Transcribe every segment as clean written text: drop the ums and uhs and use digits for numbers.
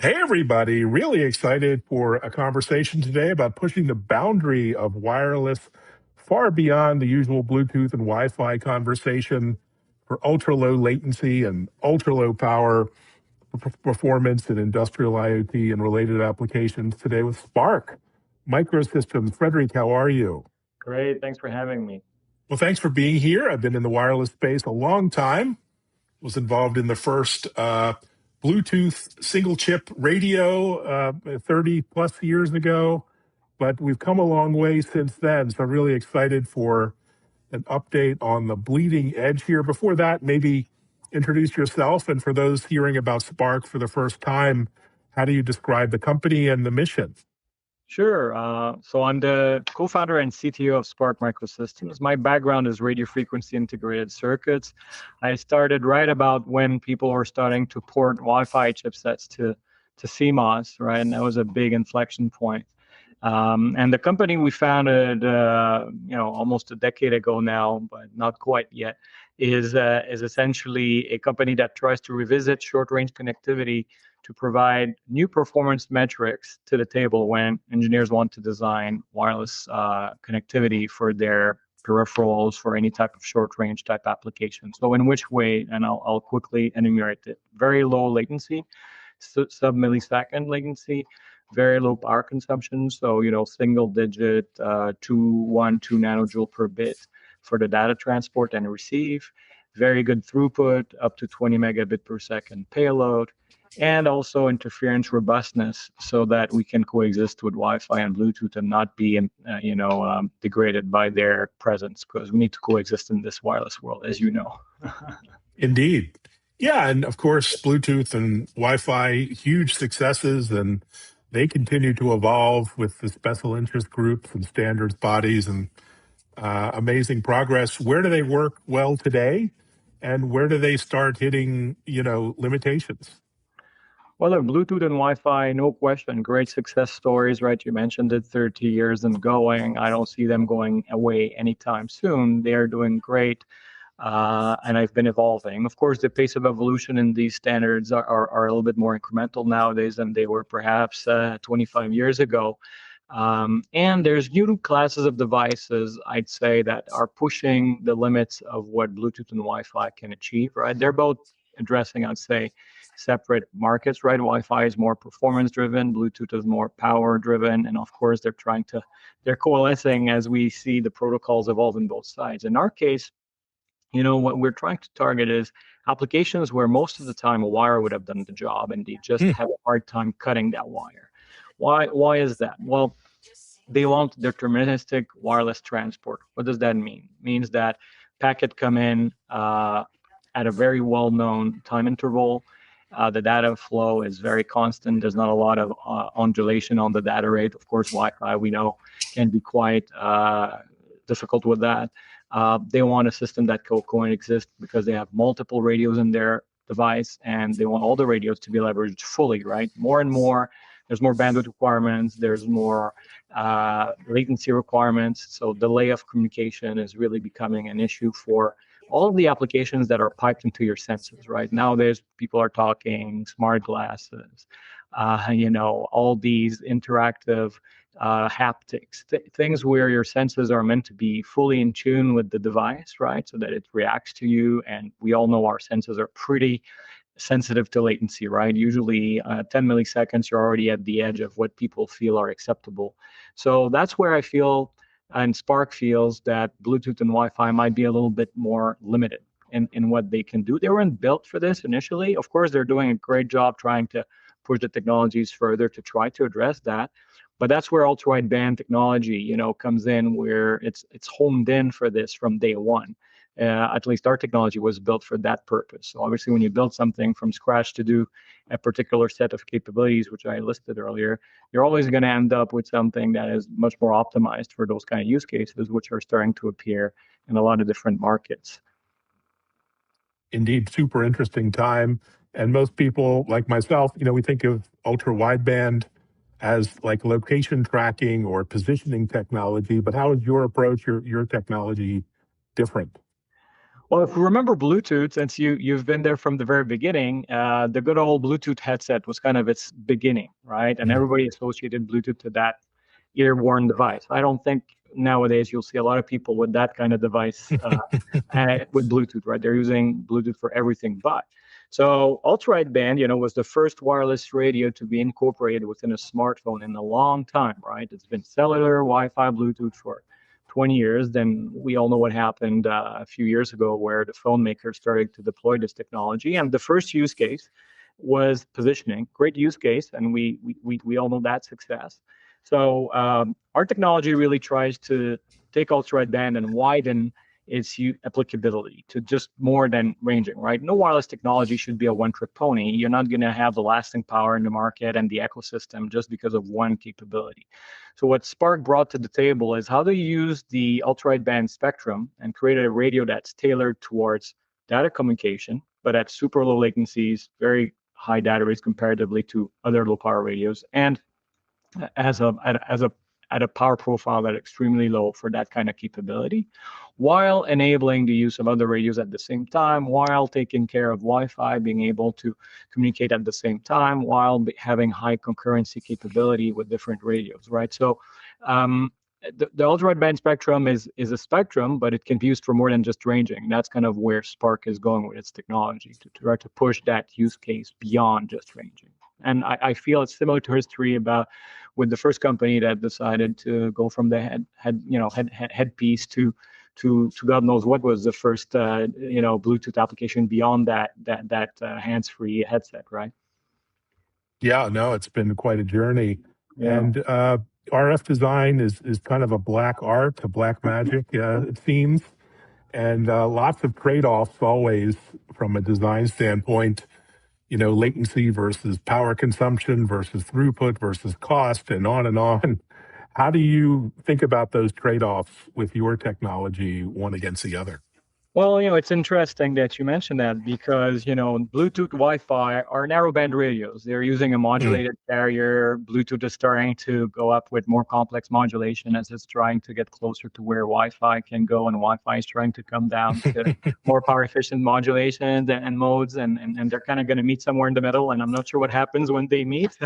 Hey, everybody. Really excited for a conversation today about pushing the boundary of wireless far beyond the usual Bluetooth and Wi Fi conversation for ultra low latency and ultra low power performance in industrial IoT and related applications today with Spark Microsystems. Frederic, how are you? Great, thanks for having me. Well, thanks for being here. I've been in the wireless space a long time, was involved in the first Bluetooth single chip radio 30 plus years ago, but we've come a long way since then. So I'm really excited for an update on the bleeding edge here. Before that, maybe introduce yourself. And for those hearing about Spark for the first time, how do you describe the company and the mission? Sure. So I'm the co-founder and CTO of Spark Microsystems. My background is radio frequency integrated circuits. I started right about when people were starting to port Wi-Fi chipsets to CMOS, right? And that was a big inflection point. And the company we founded, almost a decade ago now, but not quite yet, is essentially a company that tries to revisit short-range connectivity to provide new performance metrics to the table when engineers want to design wireless connectivity for their peripherals for any type of short-range type application. So in which way, and I'll quickly enumerate it. Very low latency, sub-millisecond latency, very low power consumption. So, single digit, 2 nanojoule per bit for the data transport and receive. Very good throughput, up to 20 megabit per second payload, and also interference robustness so that we can coexist with Wi-Fi and Bluetooth and not be, degraded by their presence, because we need to coexist in this wireless world, as you know. Indeed. Yeah, and of course, Bluetooth and Wi-Fi, huge successes, and they continue to evolve with the special interest groups and standards bodies and amazing progress. Where do they work well today, and where do they start hitting, limitations? Well, look, Bluetooth and Wi-Fi, no question, great success stories, right? You mentioned it, 30 years and going. I don't see them going away anytime soon. They're doing great. And I've been evolving. Of course, the pace of evolution in these standards are a little bit more incremental nowadays than they were perhaps 25 years ago. And there's new classes of devices, I'd say, that are pushing the limits of what Bluetooth and Wi-Fi can achieve, right? They're both addressing, I'd say, separate markets, right? Wi-Fi is more performance driven, Bluetooth is more power driven. And of course, they're coalescing as we see the protocols evolve in both sides. In our case, what we're trying to target is applications where most of the time a wire would have done the job and they just have a hard time cutting that wire. Why is that? Well, they want deterministic wireless transport. What does that mean? It means that packet come in at a very well-known time interval. The data flow is very constant. There's not a lot of undulation on the data rate. Of course, Wi-Fi, we know, can be quite difficult with that. They want a system that can coexist because they have multiple radios in their device, and they want all the radios to be leveraged fully, right? More and more, there's more bandwidth requirements, there's more latency requirements, so delay of communication is really becoming an issue for all of the applications that are piped into your sensors, right? Nowadays, people are talking smart glasses, all these interactive haptics, things where your senses are meant to be fully in tune with the device, right? So that it reacts to you. And we all know our senses are pretty sensitive to latency, right? Usually 10 milliseconds, you're already at the edge of what people feel are acceptable. So that's where I feel, and Spark feels, that Bluetooth and Wi-Fi might be a little bit more limited in what they can do. They weren't built for this initially. Of course, they're doing a great job trying to push the technologies further to try to address that. But that's where ultra-wideband technology, comes in, where it's honed in for this from day one. At least our technology was built for that purpose. So obviously, when you build something from scratch to do a particular set of capabilities, which I listed earlier, you're always going to end up with something that is much more optimized for those kind of use cases, which are starting to appear in a lot of different markets. Indeed, super interesting time. And most people, like myself, we think of ultra-wideband as like location tracking or positioning technology, but how is your approach, your technology different? Well, if you remember Bluetooth, since you've been there from the very beginning, the good old Bluetooth headset was kind of its beginning, right? And Mm. everybody associated Bluetooth to that ear-worn device. I don't think nowadays you'll see a lot of people with that kind of device with Bluetooth, right? They're using Bluetooth for everything but. So ultra-wideband, was the first wireless radio to be incorporated within a smartphone in a long time, right? It's been cellular, Wi-Fi, Bluetooth for 20 years. Then we all know what happened a few years ago where the phone makers started to deploy this technology. And the first use case was positioning. Great use case. And we all know that success. So our technology really tries to take ultra-wideband and widen its applicability to just more than ranging, right? No wireless technology should be a one-trick pony. You're not going to have the lasting power in the market and the ecosystem just because of one capability. So what Spark brought to the table is how to use the ultra-wideband spectrum and create a radio that's tailored towards data communication, but at super low latencies, very high data rates comparatively to other low power radios, and as a as a at a power profile that's extremely low for that kind of capability, while enabling the use of other radios at the same time, while taking care of Wi-Fi, being able to communicate at the same time, while having high concurrency capability with different radios, right? So the ultra-wideband spectrum is a spectrum, but it can be used for more than just ranging. That's kind of where Spark is going with its technology to try to push that use case beyond just ranging. And I feel it's similar to history about with the first company that decided to go from the headpiece to God knows what was the first Bluetooth application beyond that hands-free headset, right? Yeah, no, it's been quite a journey. Yeah. And RF design is kind of a black art, a black magic, it seems. And lots of trade-offs always from a design standpoint, latency versus power consumption versus throughput versus cost and on and on. How do you think about those trade-offs with your technology, one against the other? Well, it's interesting that you mentioned that because, Bluetooth, Wi-Fi are narrowband radios. They're using a Mm. modulated carrier. Bluetooth is starting to go up with more complex modulation as it's trying to get closer to where Wi-Fi can go, and Wi-Fi is trying to come down to more power efficient modulations and modes, and they're kind of going to meet somewhere in the middle. And I'm not sure what happens when they meet.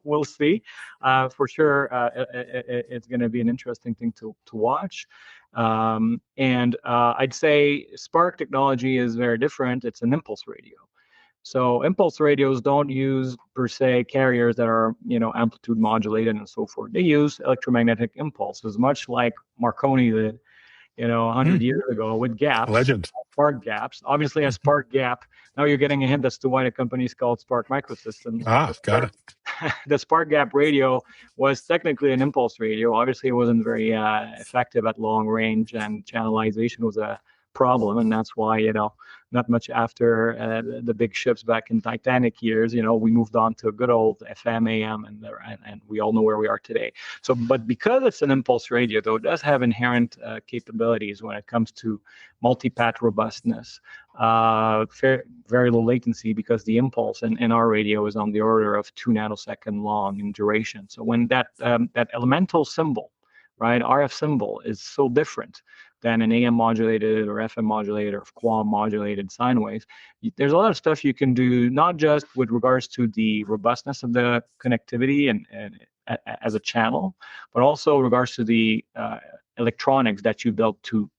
We'll see. For sure, it's going to be an interesting thing to watch. And I'd say Spark technology is very different. It's an impulse radio. So impulse radios don't use per se carriers that are, amplitude modulated and so forth. They use electromagnetic impulses, much like Marconi did, 100 Mm. years ago with gaps, Legend. spark gaps. Obviously, a spark gap. Now you're getting a hint as to why the company is called Spark Microsystems. Ah, got it. The spark gap radio was technically an impulse radio. Obviously, it wasn't very effective at long range, and channelization was a problem, and that's why not much after the big ships back in Titanic years, we moved on to good old FM, AM, and we all know where we are today. So, but because it's an impulse radio, though, it does have inherent capabilities when it comes to multipath robustness, very low latency because the impulse in our radio is on the order of 2 nanosecond long in duration. So when that elemental symbol, right, RF symbol is so different than an AM modulated or FM modulated or QAM modulated sine wave, there's a lot of stuff you can do, not just with regards to the robustness of the connectivity and as a channel, but also regards to the electronics that you built to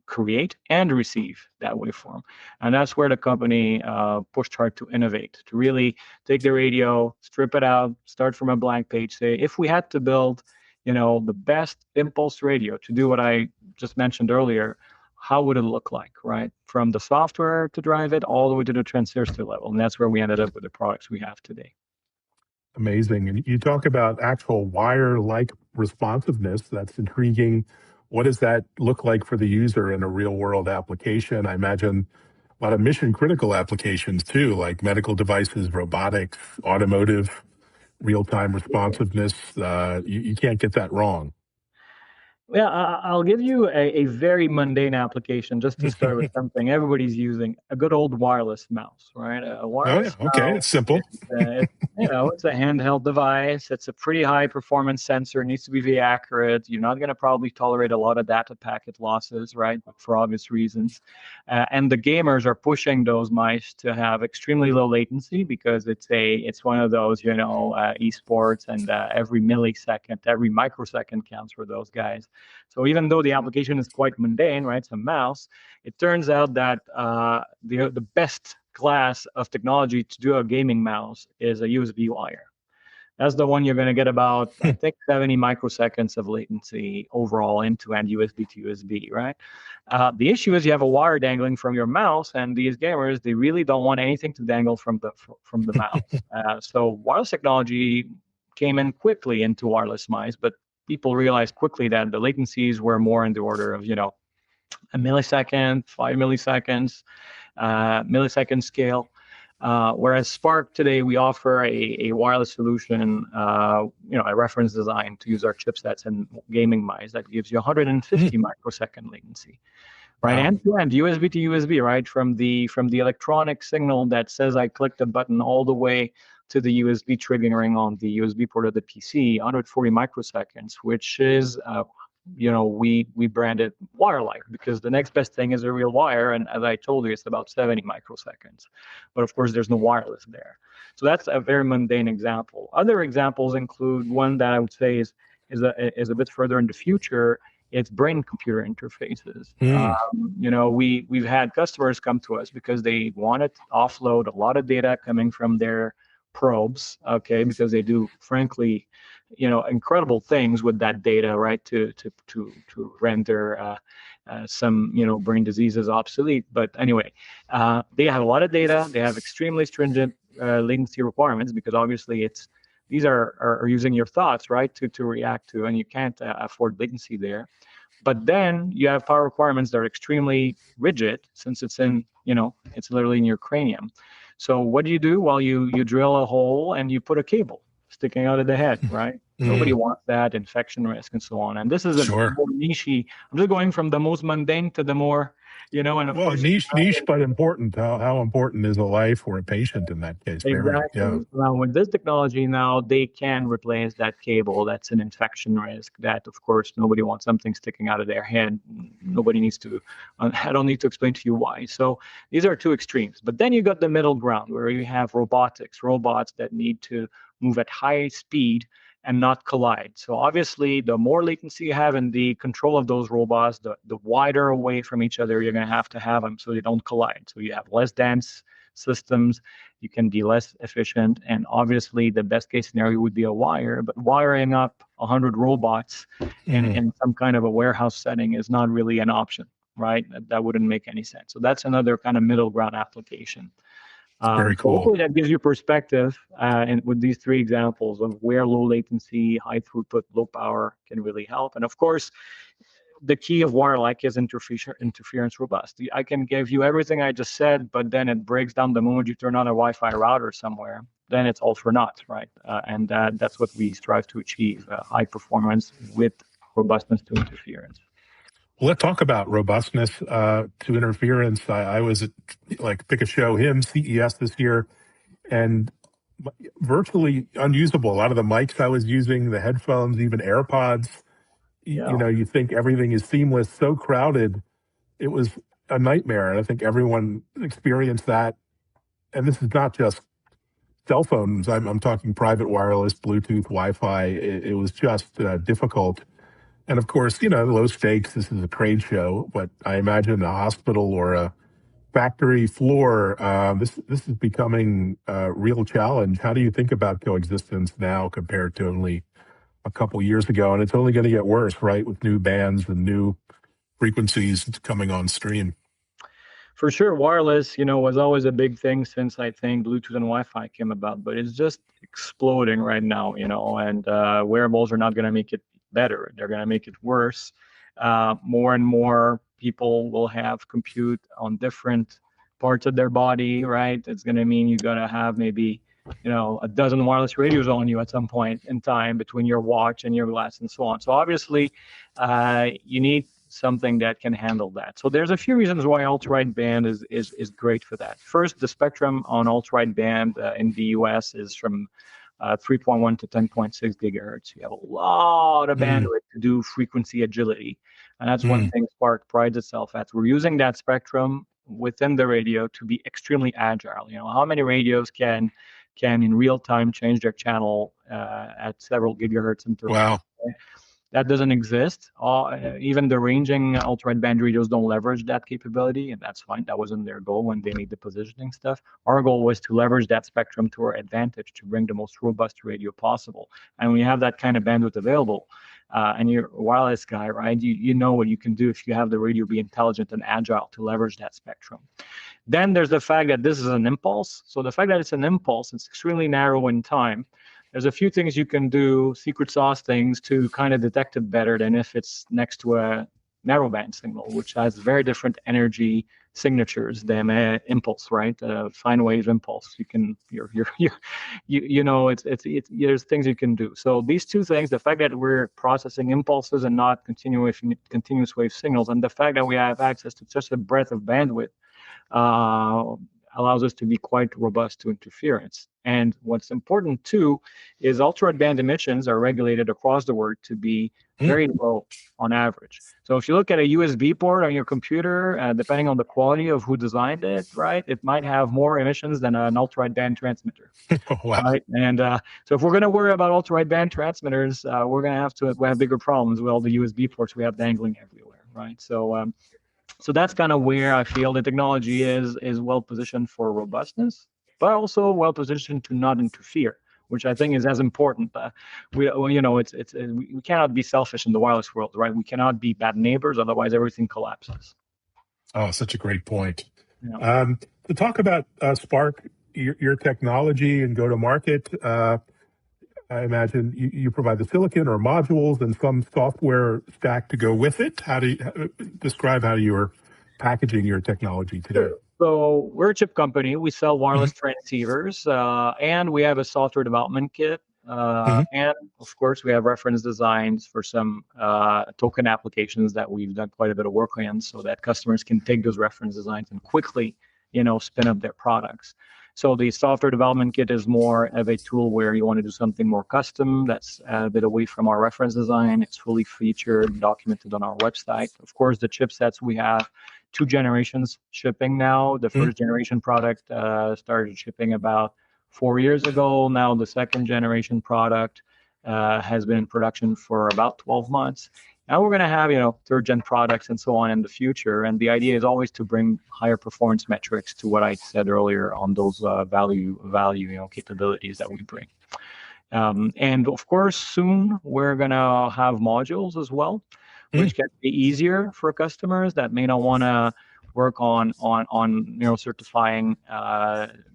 create and receive that waveform. And that's where the company pushed hard to innovate, to really take the radio, strip it out, start from a blank page, say, if we had to build, the best impulse radio to do what I just mentioned earlier, how would it look like, right? From the software to drive it all the way to the transistor level. And that's where we ended up with the products we have today. Amazing. And you talk about actual wire-like responsiveness. That's intriguing. What does that look like for the user in a real-world application? I imagine a lot of mission-critical applications too, like medical devices, robotics, automotive, real-time responsiveness. You can't get that wrong. Yeah, I'll give you a very mundane application just to start with something everybody's using, a good old wireless mouse, right? A Oh yeah, wireless okay, mouse it's simple. is It's a handheld device. It's a pretty high performance sensor. It needs to be very accurate. You're not going to probably tolerate a lot of data packet losses, right? For obvious reasons. And the gamers are pushing those mice to have extremely low latency because it's one of those, esports, and every millisecond, every microsecond counts for those guys. So even though the application is quite mundane, right? It's a mouse. It turns out that the best class of technology to do a gaming mouse is a USB wire. That's the one you're going to get about, I think, 70 microseconds of latency overall end-to-end USB to USB, right? The issue is you have a wire dangling from your mouse, and these gamers, they really don't want anything to dangle from the mouse. So wireless technology came in quickly into wireless mice, but people realized quickly that the latencies were more in the order of, a millisecond, 5 milliseconds, millisecond scale. Whereas Spark today, we offer a wireless solution, a reference design to use our chipsets and gaming mice that gives you 150 microsecond latency, right? Wow. End to end, USB to USB, right? From the electronic signal that says I clicked a button all the way to the USB triggering on the USB port of the PC, 140 microseconds, which is we brand it wirelike because the next best thing is a real wire. And as I told you, it's about 70 microseconds. But of course, there's no wireless there. So that's a very mundane example. Other examples include one that I would say is a bit further in the future. It's brain-computer interfaces. We've had customers come to us because they wanted to offload a lot of data coming from their probes, okay, because they do, frankly, incredible things with that data, right? To render some, brain diseases obsolete. But anyway, they have a lot of data. They have extremely stringent latency requirements because obviously these are using your thoughts, right, to react to, and you can't afford latency there. But then you have power requirements that are extremely rigid since it's it's literally in your cranium. So what do? Well, you drill a hole and you put a cable sticking out of the head, right? Nobody wants that, infection risk and so on. And this is a more niche. I'm just going from the most mundane to the more, and of course, niche, but important. How important is a life or a patient in that case? Exactly. Yeah. Now, with this technology now, they can replace that cable. That's an infection risk that, of course, nobody wants something sticking out of their head. Nobody needs to, I don't need to explain to you why. So these are two extremes. But then you got the middle ground where you have robotics, robots that need to move at high speed and not collide. So obviously, the more latency you have in the control of those robots, the wider away from each other you're going to have them so they don't collide. So you have less dense systems, you can be less efficient, and obviously the best case scenario would be a wire, but wiring up 100 robots in some kind of a warehouse setting is not really an option, right? That wouldn't make any sense. So that's another kind of middle ground application. Very cool. So hopefully that gives you perspective and with these three examples of where low latency, high throughput, low power can really help. And of course, the key of wirelike is interference robust. I can give you everything I just said, but then it breaks down the moment you turn on a Wi-Fi router somewhere. Then it's all for naught, right? And that's what we strive to achieve: high performance with robustness to interference. Well, let's talk about robustness to interference. I was at, pick a show, CES this year, and virtually unusable. A lot of the mics I was using, the headphones, even AirPods, you think everything is seamless, so crowded. It was a nightmare. And I think everyone experienced that. And this is not just cell phones. I'm talking private wireless, Bluetooth, Wi-Fi. It was just difficult. And of course, low stakes. This is a trade show, but I imagine a hospital or a factory floor, this is becoming a real challenge. How do you think about coexistence now compared to only a couple years ago? And it's only going to get worse, right, with new bands and new frequencies coming on stream. For sure, wireless, was always a big thing since I think Bluetooth and Wi-Fi came about, but it's just exploding right now, and wearables are not going to make it better. They're going to make it worse. More and more people will have compute on different parts of their body, right? It's going to mean you're going to have maybe, a dozen wireless radios on you at some point in time between your watch and your glass and so on. So obviously, you need something that can handle that. So there's a few reasons why ultra-wideband is great for that. First, the spectrum on ultra-wideband in the US is from 3.1 to 10.6 gigahertz. You have a lot of bandwidth to do frequency agility. And that's one thing Spark prides itself at. We're using that spectrum within the radio to be extremely agile. How many radios can in real time change their channel at several gigahertz intervals? Wow. That doesn't exist. Even the ranging ultra-wideband radios don't leverage that capability, and that's fine. That wasn't their goal when they made the positioning stuff. Our goal was to leverage that spectrum to our advantage to bring the most robust radio possible. And when you have that kind of bandwidth available, and you're a wireless guy, right? You know what you can do if you have the radio be intelligent and agile to leverage that spectrum. Then there's the fact that this is an impulse. So the fact that it's an impulse, it's extremely narrow in time. There's a few things you can do, secret sauce things, to kind of detect it better than if it's next to a narrowband signal, which has very different energy signatures than an impulse, right? Sine wave impulse. There's things you can do. So these two things, the fact that we're processing impulses and not continuous wave signals, and the fact that we have access to such a breadth of bandwidth, allows us to be quite robust to interference. And what's important too is ultra-wideband emissions are regulated across the world to be very low on average. So if you look at a USB port on your computer, depending on the quality of who designed it, right, it might have more emissions than an ultra-wideband transmitter. Wow. Right? And so if we're going to worry about ultra-wideband transmitters, we're going to have bigger problems with all the USB ports we have dangling everywhere, right? So that's kind of where I feel the technology is well positioned for robustness, but also well positioned to not interfere, which I think is as important. We cannot be selfish in the wireless world, right? We cannot be bad neighbors, otherwise everything collapses. Oh, such a great point. Yeah. To talk about Spark, your technology and go to market. I imagine you provide the silicon or modules and some software stack to go with it. Describe how you're packaging your technology today? So we're a chip company. We sell wireless transceivers, and we have a software development kit. And of course, we have reference designs for some token applications that we've done quite a bit of work on, so that customers can take those reference designs and quickly, spin up their products. So the software development kit is more of a tool where you want to do something more custom. That's a bit away from our reference design. It's fully featured, documented on our website. Of course, the chipsets, we have 2 generations shipping now. The first generation product started shipping about 4 years ago. Now the second generation product has been in production for about 12 months. Now we're going to have, third gen products and so on in the future. And the idea is always to bring higher performance metrics to what I said earlier on those value capabilities that we bring. And of course, soon we're going to have modules as well, which can be easier for customers that may not want to work on certifying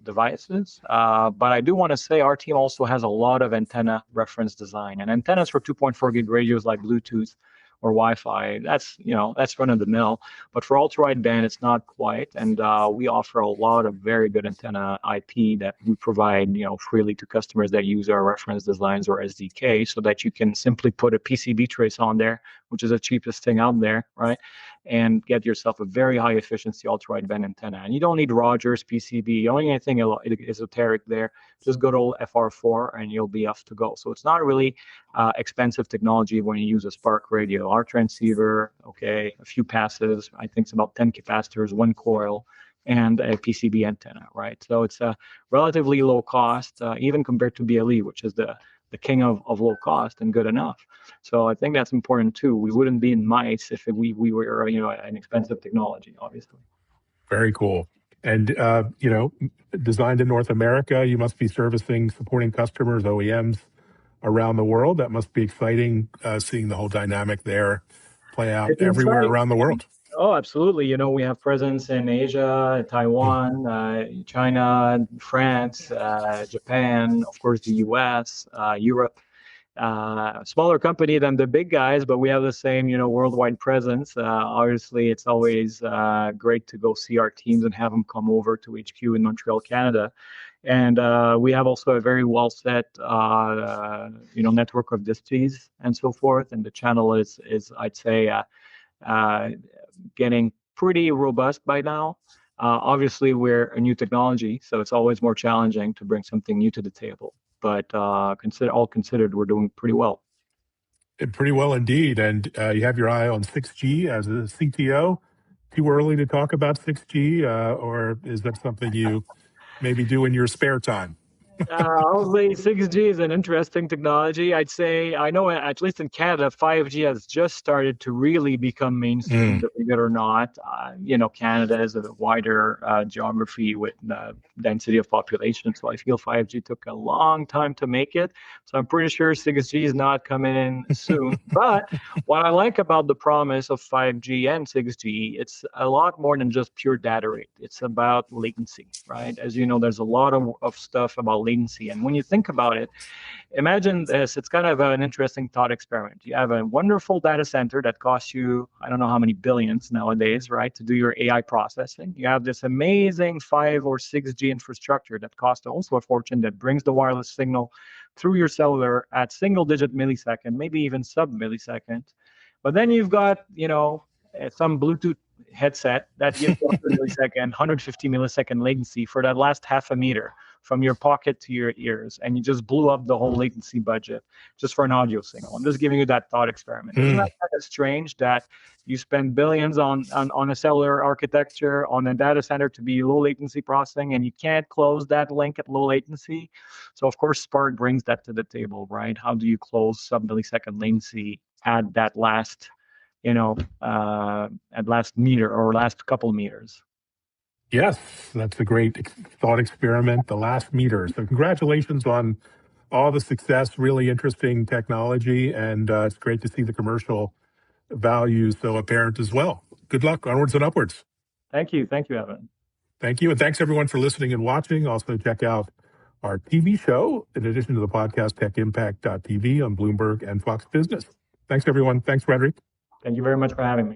devices. But I do want to say our team also has a lot of antenna reference design, and antennas for 2.4 gig radios like Bluetooth or Wi-Fi, that's run of the mill. But for ultra-wideband, it's not quite. And we offer a lot of very good antenna IP that we provide, freely to customers that use our reference designs or SDK, so that you can simply put a PCB trace on there, which is the cheapest thing out there, right? And get yourself a very high efficiency ultra-wideband antenna. And you don't need Rogers PCB. You don't need anything esoteric there. Just go to FR4 and you'll be off to go. So it's not really expensive technology when you use a Spark radio. Our transceiver, a few passes, I think it's about 10 capacitors, 1 coil, and a PCB antenna, right? So it's a relatively low cost, even compared to BLE, which is the king of low cost and good enough. So I think that's important too. We wouldn't be in mice if we were, an expensive technology, obviously. Very cool. And, designed in North America, you must be supporting customers, OEMs around the world. That must be exciting, seeing the whole dynamic there play out everywhere around the world. Oh, absolutely. We have presence in Asia, Taiwan, China, France, Japan, of course, the US, Europe. Smaller company than the big guys, but we have the same, worldwide presence. Obviously, it's always great to go see our teams and have them come over to HQ in Montreal, Canada. And we have also a very well set, network of disties and so forth. And the channel is I'd say, getting pretty robust by now. Obviously, we're a new technology, so it's always more challenging to bring something new to the table. But all considered, we're doing pretty well. Pretty well indeed. And you have your eye on 6G as a CTO. Too early to talk about 6G, or is that something you maybe do in your spare time? I'll say 6G is an interesting technology. I'd say, I know at least in Canada, 5G has just started to really become mainstream, believe it or not. Canada is a wider geography with density of population, so I feel 5G took a long time to make it. So I'm pretty sure 6G is not coming in soon. But what I like about the promise of 5G and 6G, it's a lot more than just pure data rate. It's about latency, right? As you know, there's a lot of stuff about latency. And when you think about it, imagine this, it's kind of an interesting thought experiment. You have a wonderful data center that costs you, I don't know how many billions nowadays, right, to do your AI processing. You have this amazing 5 or 6G infrastructure that costs also a fortune, that brings the wireless signal through your cellular at single-digit millisecond, maybe even sub-millisecond. But then you've got, some Bluetooth headset that gives 150 millisecond latency for that last half a meter from your pocket to your ears, and you just blew up the whole latency budget just for an audio signal. I'm just giving you that thought experiment. Isn't that kind of strange that you spend billions on a cellular architecture, on a data center to be low latency processing, and you can't close that link at low latency? So of course, Spark brings that to the table, right? How do you close sub-millisecond latency at that last at last meter or last couple meters? Yes, that's a great thought experiment, the last meter. So congratulations on all the success, really interesting technology, and it's great to see the commercial value so apparent as well. Good luck, onwards and upwards. Thank you, Evan. Thank you, and thanks everyone for listening and watching. Also check out our TV show, in addition to the podcast TechImpact.tv on Bloomberg and Fox Business. Thanks everyone. Thanks, Frederick. Thank you very much for having me.